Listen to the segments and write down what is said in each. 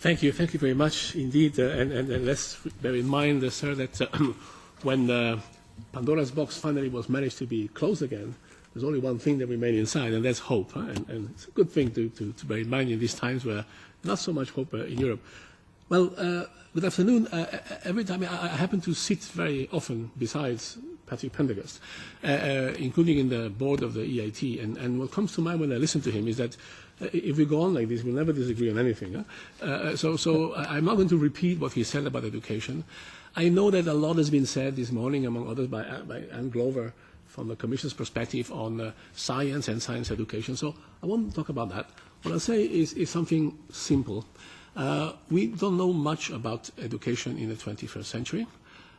Thank you very much indeed. And let's bear in mind, sir, that when Pandora's box finally was managed to be closed again, there's only one thing that remains inside, and that's hope. Huh? And it's a good thing to bear in mind in these times where not so much hope in Europe. Well, good afternoon. Every time I happen to sit very often besides Patrick Pendergast, including in the board of the EIT, and what comes to mind when I listen to him is that if we go on like this, we'll never disagree on anything. Huh? So I'm not going to repeat what he said about education. I know that a lot has been said this morning, among others, by Anne Glover, from the Commission's perspective on science and science education. So I won't talk about that. What I'll say is something simple. We don't know much about education in the 21st century.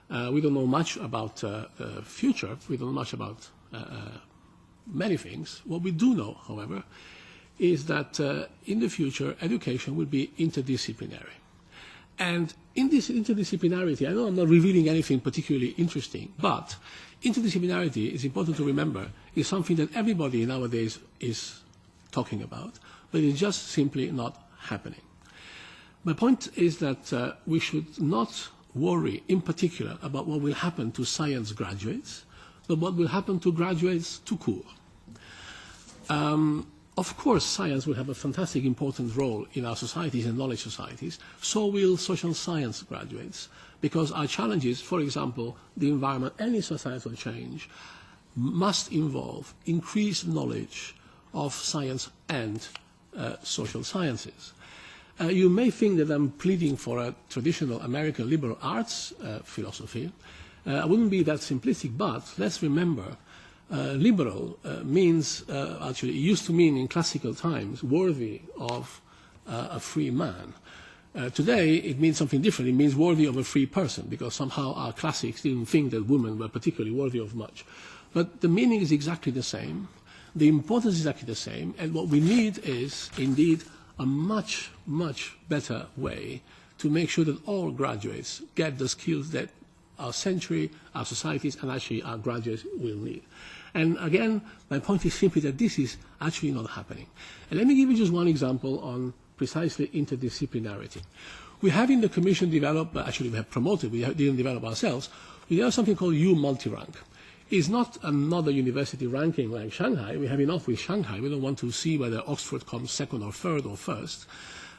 We don't know much about the future. We don't know much about many things. What we do know, however, is that in the future, education will be interdisciplinary. And in this interdisciplinarity, I know I'm not revealing anything particularly interesting, but interdisciplinarity, is important to remember, is something that everybody nowadays is talking about, but it's just simply not happening. My point is that we should not worry in particular about what will happen to science graduates, but what will happen to graduates tout court. Of course, science will have a fantastic important role in our societies and knowledge societies. So will social science graduates, because our challenges, for example, the environment, any societal change, must involve increased knowledge of science and social sciences. You may think that I'm pleading for a traditional American liberal arts philosophy. I wouldn't be that simplistic, but let's remember liberal means, actually, it used to mean in classical times, worthy of a free man. Today, it means something different. It means worthy of a free person, because somehow our classics didn't think that women were particularly worthy of much. But the meaning is exactly the same. The importance is exactly the same. And what we need is, indeed, a much, much better way to make sure that all graduates get the skills that our century, our societies, and actually our graduates will need. And again, my point is simply that this is actually not happening. And let me give you just one example on precisely interdisciplinarity. We have in the Commission developed, actually we have promoted, we didn't develop ourselves, we have something called U multi-rank. It's not another university ranking like Shanghai. We have enough with Shanghai. We don't want to see whether Oxford comes second or third or first.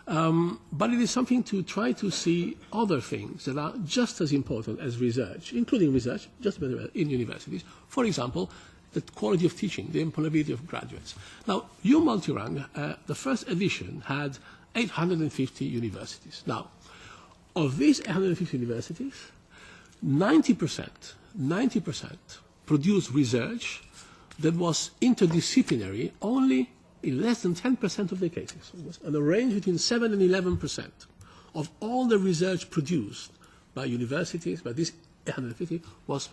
But it is something to try to see other things that are just as important as research, including research, just in universities. For example, the quality of teaching, the employability of graduates. Now, U multi-rank, the first edition had 850 universities. Now, of these 850 universities, 90% produced research that was interdisciplinary only in less than 10% of the cases. It was a range between 7 and 11% of all the research produced by universities, by these 850, was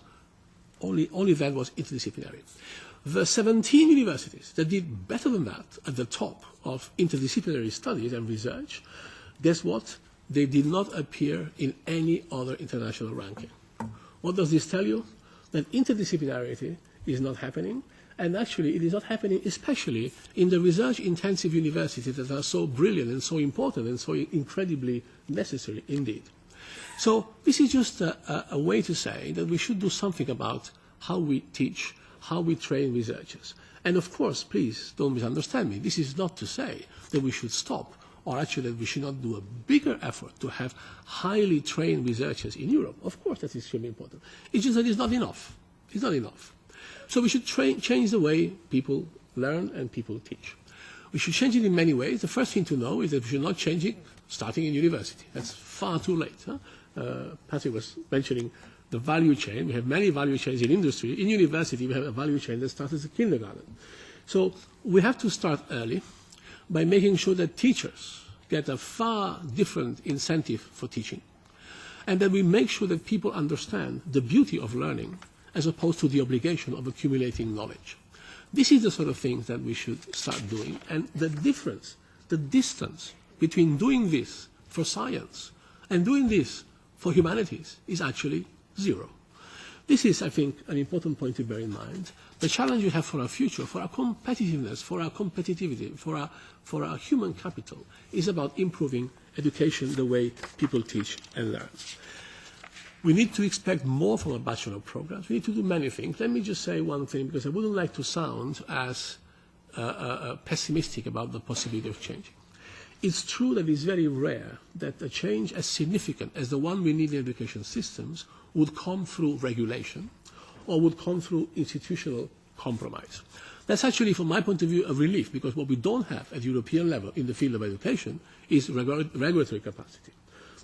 only that was interdisciplinary. The 17 universities that did better than that at the top of interdisciplinary studies and research, guess what? They did not appear in any other international ranking. What does this tell you? That interdisciplinarity is not happening, and actually it is not happening especially in the research-intensive universities that are so brilliant and so important and so incredibly necessary indeed. So this is just a way to say that we should do something about how we teach, how we train researchers. And of course, please don't misunderstand me. This is not to say that we should stop, or actually that we should not do a bigger effort to have highly trained researchers in Europe. Of course, that is extremely important. It's just that it's not enough. It's not enough. So we should change the way people learn and people teach. We should change it in many ways. The first thing to know is that we should not change it starting in university. That's far too late. Huh? Patrick was mentioning the value chain. We have many value chains in industry. In university, we have a value chain that starts as a kindergarten. So we have to start early by making sure that teachers get a far different incentive for teaching, and that we make sure that people understand the beauty of learning as opposed to the obligation of accumulating knowledge. This is the sort of things that we should start doing, and the difference, the distance between doing this for science and doing this for humanities is actually zero. This is, I think, an important point to bear in mind. The challenge we have for our future, for our competitiveness, for our competitivity, for our human capital, is about improving education the way people teach and learn. We need to expect more from our bachelor programs. We need to do many things. Let me just say one thing, because I wouldn't like to sound as pessimistic about the possibility of change. It's true that it's very rare that a change as significant as the one we need in education systems would come through regulation or would come through institutional compromise. That's actually, from my point of view, a relief, because what we don't have at European level in the field of education is regulatory capacity.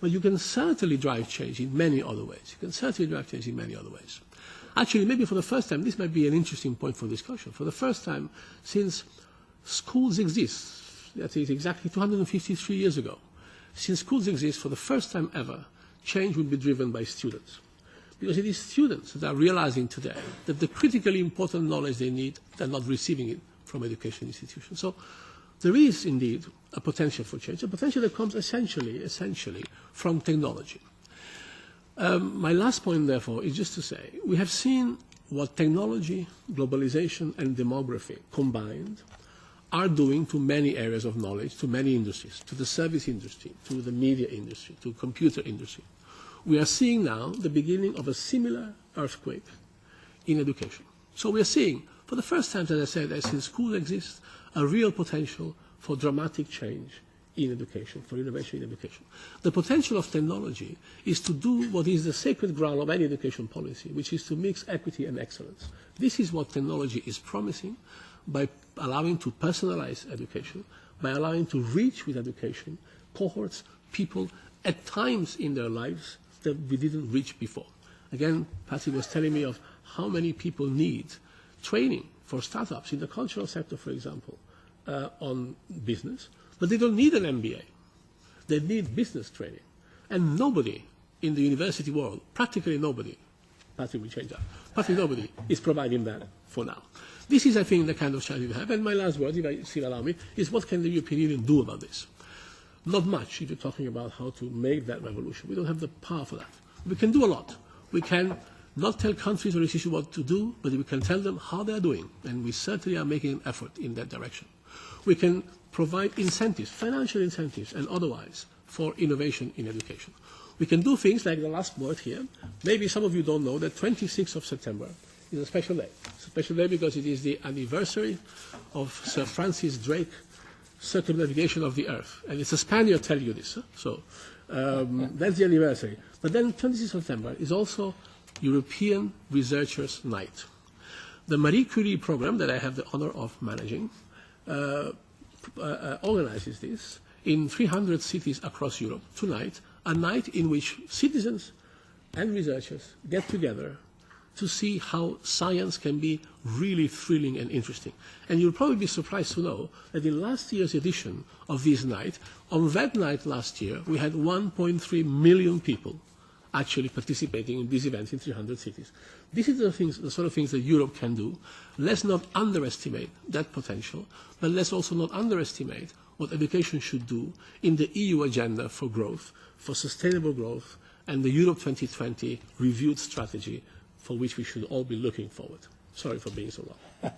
But you can certainly drive change in many other ways. Actually, maybe for the first time, this might be an interesting point for discussion. For the first time since schools exist, that is exactly 253 years ago, since schools exist, for the first time ever, change will be driven by students. Because it is students that are realizing today that the critically important knowledge they need, they're not receiving it from education institutions. So there is indeed a potential for change, a potential that comes essentially from technology. My last point, therefore, is just to say we have seen what technology, globalization, and demography combined are doing to many areas of knowledge, to many industries, to the service industry, to the media industry, to the computer industry. We are seeing now the beginning of a similar earthquake in education. So we are seeing, for the first time, as I said, that since schools exist, a real potential for dramatic change in education, for innovation in education. The potential of technology is to do what is the sacred ground of any education policy, which is to mix equity and excellence. This is what technology is promising by allowing to personalize education, by allowing to reach with education cohorts, people at times in their lives that we didn't reach before. Again, Patrick was telling me of how many people need training for startups in the cultural sector, for example, on business, but they don't need an MBA. They need business training. And nobody in the university world, practically nobody, Patrick will change that, practically nobody is providing that for now. This is, I think, the kind of challenge we have. And my last word, if I still allow me, is what can the European Union do about this? Not much if you're talking about how to make that revolution. We don't have the power for that. We can do a lot. We can not tell countries or institutions what to do, but we can tell them how they are doing. And we certainly are making an effort in that direction. We can provide incentives, financial incentives and otherwise, for innovation in education. We can do things like the last word here. Maybe some of you don't know that 26th of September is a special day. It's a special day because it is the anniversary of Sir Francis Drake's circumnavigation of the Earth. And it's a Spaniard telling you this. Huh? So that's the anniversary. But then 26th of September is also European Researchers' Night. The Marie Curie program that I have the honor of managing organizes this in 300 cities across Europe tonight, a night in which citizens and researchers get together to see how science can be really thrilling and interesting. And you'll probably be surprised to know that in last year's edition of this night, on that night last year, we had 1.3 million people actually participating in these events in 300 cities. These are the sort of things that Europe can do. Let's not underestimate that potential, but let's also not underestimate what education should do in the EU agenda for growth, for sustainable growth, and the Europe 2020 reviewed strategy for which we should all be looking forward. Sorry for being so long.